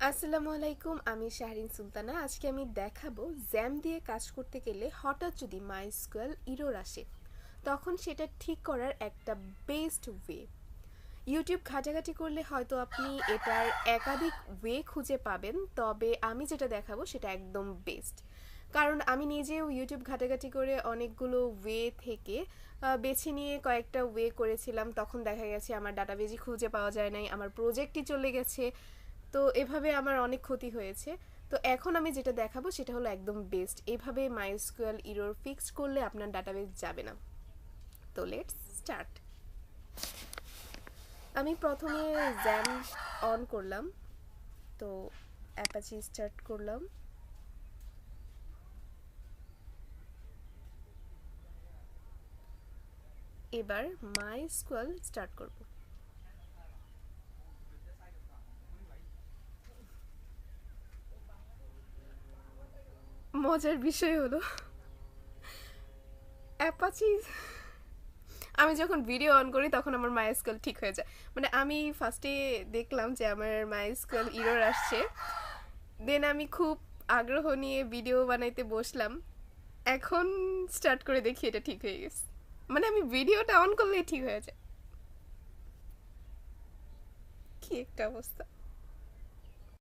আসসালামু আলাইকুম, আমি শাহরিন সুলতানা। আজকে আমি দেখাবো জ্যাম দিয়ে কাজ করতে গেলে হঠাৎ যদি মাইস্কুয়েল ইরর আসে তখন সেটা ঠিক করার একটা বেস্ট ওয়ে। ইউটিউব ঘাটাঘাটি করলে হয়তো আপনি এটার একাধিক ওয়ে খুঁজে পাবেন, তবে আমি যেটা দেখাবো সেটা একদম বেস্ট। কারণ আমি নিজেও ইউটিউব ঘাটাঘাটি করে অনেকগুলো ওয়ে থেকে বেছে নিয়ে কয়েকটা ওয়ে করেছিলাম, তখন দেখা গেছে আমার ডাটাবেজই খুঁজে পাওয়া যায় নাই, আমার প্রজেক্টই চলে গেছে। তো এভাবে আমার অনেক ক্ষতি হয়েছে। তো এখন আমি যেটা দেখাবো সেটা হলো একদম বেস্ট। এভাবে মাইস্কুয়েল ইরর ফিক্সড করলে আপনার ডাটাবেস যাবে না। তো লেটস স্টার্ট। আমি প্রথমে জ্যাম অন করলাম, তো অ্যাপাচি স্টার্ট করলাম। এবার মাইস্কুয়েল স্টার্ট করব। মজার বিষয় হলো অ্যাপাচি আমি যখন ভিডিও অন করি তখন আমার মাইস্কুয়েল ঠিক হয়ে যায়। মানে আমি ফার্স্টে দেখলাম যে আমার মাইস্কুয়েল ইরর আসছে, দেন আমি খুব আগ্রহ নিয়ে ভিডিও বানাইতে বসলাম। এখন স্টার্ট করে দেখি এটা ঠিক হয়ে গেছে। মানে আমি ভিডিওটা অন করলেই ঠিক হয়ে যায়। কি একটা অবস্থা!